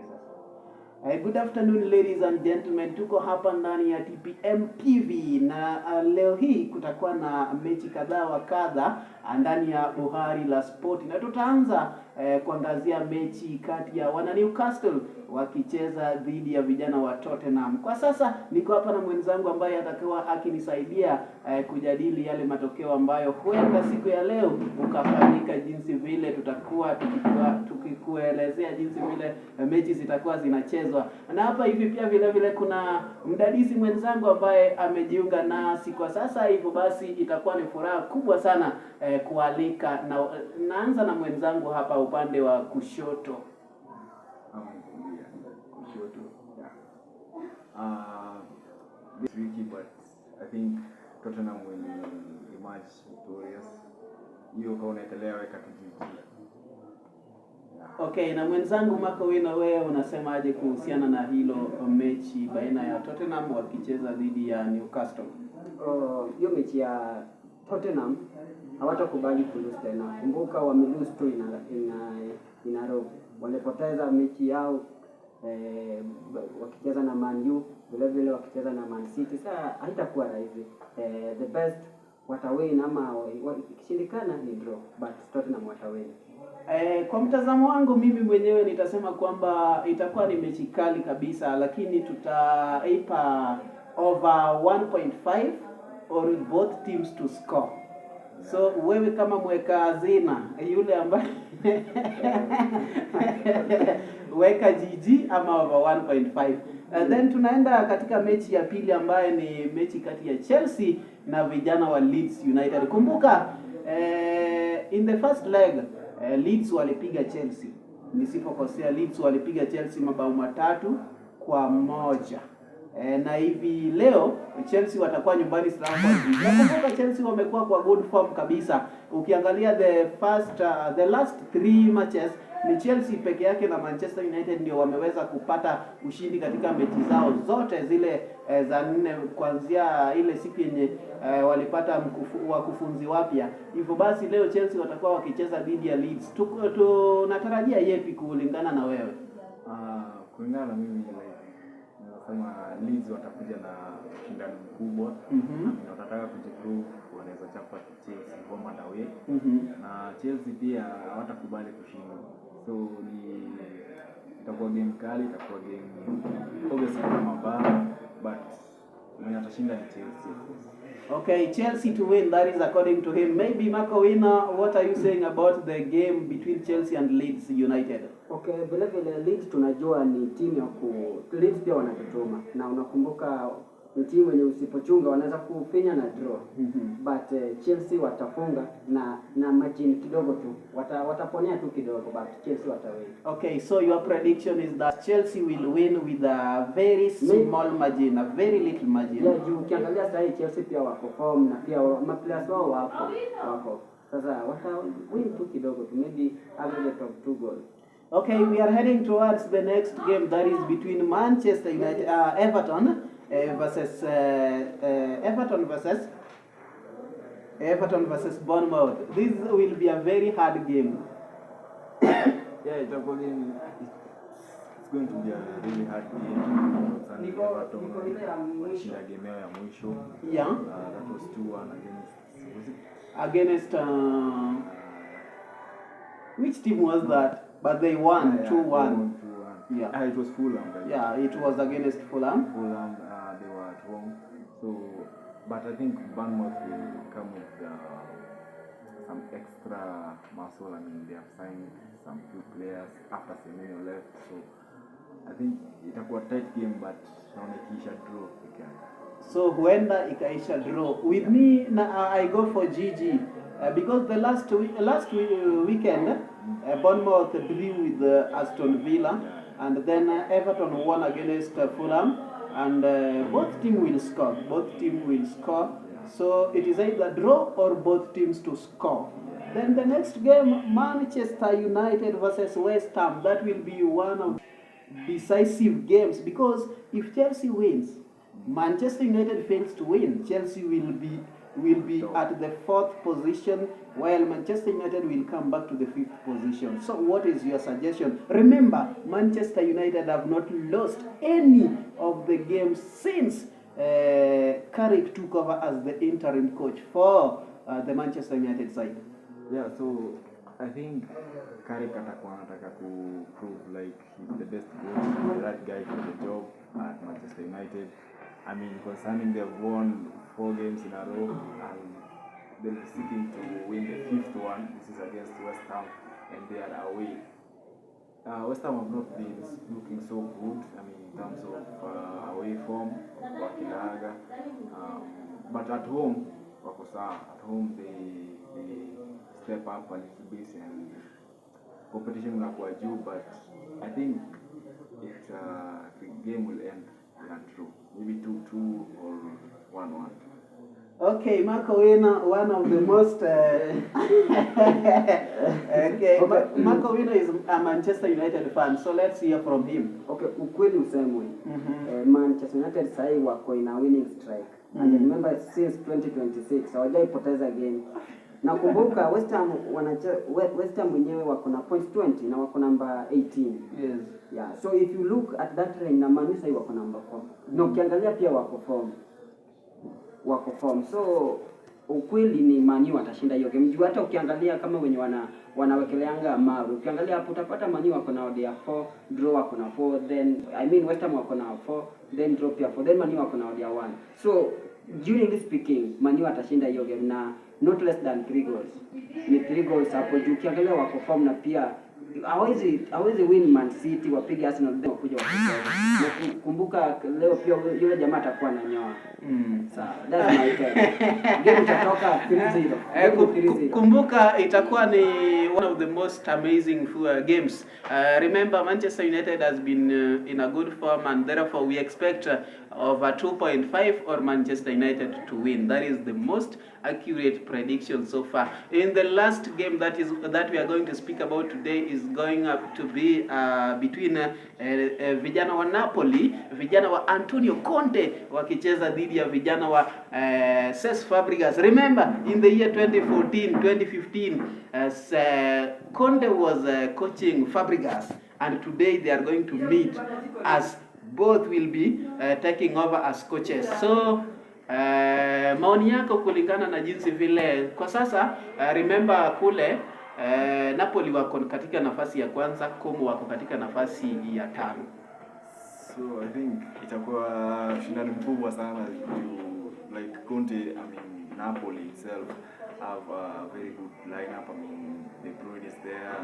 tufungie sasa. Good afternoon ladies and gentlemen, tuko hapa ndani ya TPM TV na leo hii kutakuwa na mechi kadha wa kadha ndani ya Buhari la Sport, na tutaanza kuangazia mechi kati ya wana Newcastle wakicheza dhidi ya vijana wa Tottenham. Kwa sasa niko hapa na mwenzangu ambaye atakuwa akinisaidia kujadili yale matokeo ambayo huenda siku ya leo ukafanyika, jinsi vile tutakuwa tukikuelezea jinsi vile mechi zitakuwa zinachezwa. Na hapa hivi pia vile vile kuna mdadisi mwenzangu ambaye amejiunga nasi kwa sasa, hivyo basi itakuwa ni furaha kubwa sana kualika, na naanza na mwenzangu hapa upande wa kushoto. This tricky, but I think Tottenham will emerge victorious. Hiyo kaona endelea weka kijiji. Okay, na mwenzangu Marco Wina, wewe unasemaje kuhusiana na hilo mechi baina ya Tottenham wakicheza dhidi ya Newcastle? Hiyo mechi ya Tottenham hawatakubali kulose tena. Kumbuka wamelose tu ina row. Walipoteza mechi yao wakicheza na Man U, vile vile wakicheza na Man City. Sasa haitakuwa rahisi. The best watawin, ama ikishindikana ni draw, but Tottenham watawin. Kwa mtazamo wangu mimi mwenyewe nitasema kwamba itakuwa ni mechi kali kabisa, lakini tutaipa over 1.5 or both teams to score. So wewe kama mweka hazina yule ambaye weka GG ama over 1.5. Then tunaenda katika mechi ya pili ambaye ni mechi kati ya Chelsea na vijana wa Leeds United. Kumbuka in the first leg Leeds walipiga Chelsea. Nisipokosea, Leeds walipiga Chelsea mabao 3-1. Na hivi leo Chelsea watakuwa nyumbani Stamford Bridge. Nakumbuka Chelsea wamekuwa kwa good form kabisa. Ukiangalia the last 3 matches ni Chelsea peke yake na Manchester United ndio wameweza kupata ushindi katika mechi zao zote zile za 4, kuanzia ile siku yenye walipata wakufunzi wapya. Hivyo basi leo Chelsea watakuwa wakicheza dhidi ya Leeds. Tunatarajia yepi kulingana na wewe? Kulingana na mimi nasema Leeds watakuja na ushindani mkubwa. Na watataka kujiprove, wanaweza chapa Chelsea home and away. Na Chelsea pia hawatakubali kushindwa. So itakuwa game kali, itakuwa game obviously kama bad, but mwenye atashinda ni Chelsea. Okay, Chelsea to win, that is according to him. Maybe Marco Wina, what are you saying about the game between Chelsea and Leeds United? Okay, vile vile Leeds tunajua ni timu ya Leeds pia wanajituma. Na unakumbuka ni timu yenye usipochunga wanaweza kufinya na draw. But Chelsea watafunga na margin kidogo tu. Wataponea tu kidogo, but Chelsea watawin. Okay, so your prediction is that Chelsea will win with a very small margin, a very little margin. Yeah, juu ukiangalia sasa hii Chelsea pia wako form na pia maplayers wao wako. Sasa watawin tu kidogo tu, maybe aggregate of 2 goals. Okay, we are heading towards the next game, that is between Manchester United, Everton versus Bournemouth. This will be a very hard game. Yeah, it's going to be a really hard game. Everton walishinda game yao ya mwisho. Yeah. That was 2-1 against which team was that? But they won 2-1. Yeah. It was Fulham. Right? Yeah, it was against Fulham. They were at home. So, but I think Bournemouth will come with some extra muscle. I mean, they have signed some few players after Semenyo left. So, I think itakuwa tight game, but naona ikiisha draw again. So huenda ikaisha draw. With me, I go for GG because the last weekend Bournemouth drew with Aston Villa, and then Everton won against Fulham, and both teams will score. So it is either draw or both teams to score. Then the next game, Manchester United versus West Ham. That will be one of decisive games, because if Chelsea wins, Manchester United fails to win, Chelsea will be will be at the 4th position, while Manchester United will come back to the 5th position. So what is your suggestion? Remember, Manchester United have not lost any of the games since Carrick took over as the interim coach for the Manchester United side. Yeah, so I think Carrick atakuwa anataka ku prove like he's the best coach, the right guy for the job at Manchester United. I mean, concerning they've won 4 games in a row and they'll be seeking to win the 5th one. This is against West Ham and they are away. West Ham have not been looking so good, I mean, in terms of away form, wakilaga. But at home, wako sawa. At home they step up a little bit and competition unakuwa juu, but I think the game will end in a draw, maybe 2-2 or 1-1. Okay, Marco Wina, one of the most Marco Wina is a Manchester United fan, so let's hear from him. Okay, ukweli usemwe. Manchester United sahi wako in a winning streak. And remember since 2026 hawajaipoteza game. Nakumbuka West Ham wenyewe wako na points 20 na wako number 18. Yes. Yeah, so if you look at that range na Man City wako number 4. Na ukiangalia pia wako form. So ukweli ni Man U watashinda hiyo game. Juu hata ukiangalia kama wenye wanawekeleanga maru, ukiangalia hapo utapata Man U wako na odd 4, draw wako na 4, then I mean West Ham wako na 4, then draw pia 4, then Man U wako na odd 1. So during speaking, Man U watashinda hiyo game na not less than 3 goals. Ni 3 goals hapo juu ukiangalia wako form na pia hawezi win Man City wapige Arsenal then wakuja wakicheza. Na kumbuka leo pia yule jamaa atakuwa ananyoa. Sawa. That's my take. Game itatoka 3-0. Kumbuka itakuwa ni one of the most amazing games. Remember Manchester United has been in a good form and therefore we expect over 2.5 or Manchester United to win. That is the most accurate prediction so far. In the last game that we are going to speak about today is going up to be between vijana wa Napoli, vijana wa Antonio Conte wakicheza dhidi ya vijana wa Cesc Fabregas. Remember in the year 2014-2015 Conte was coaching Fabregas and today they are going to meet as both will be taking over as coaches. So maoni yako kulingana na jinsi vile kwa sasa remember kule Napoli wako katika nafasi ya kwanza, Como wako katika nafasi ya 5. So I think itakuwa shindani mkubwa sana like Conte, I mean Napoli itself have a very good lineup. I mean De Bruyne is there,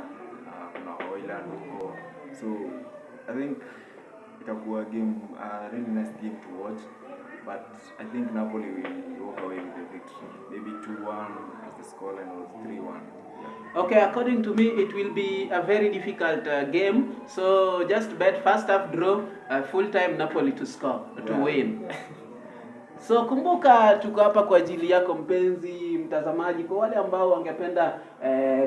kuna Haaland huko. So I think itakuwa game, really nice game to watch. But I think Napoli will walk away with the victory. Maybe 2-1 as the scoreline or 3-1. Okay, according to me, it will be a very difficult game. So just bet first half draw, full time Napoli to score, to win. So kumbuka tuko hapa kwa ajili yako mpenzi mtazamaji, kwa wale ambao wangependa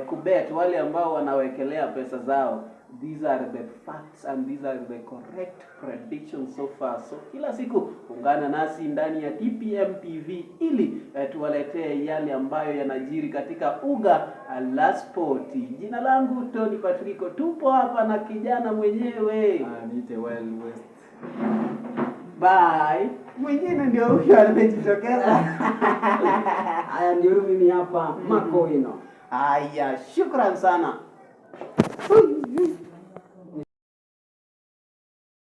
kubet, wale ambao wanawekelea pesa zao. These are the facts and these are the correct predictions so far. So kila siku ungana nasi ndani ya TPM TV ili tuwaletee yale ambayo yanajiri katika uga la spoti. Jina langu Tony Patrico, tupo hapa na kijana mwenyewe. Niite Wild West. Bye. Mwingine ndio huyo amejitokeza. Haya ndio mimi hapa Marco Wina. Haya, shukran sana.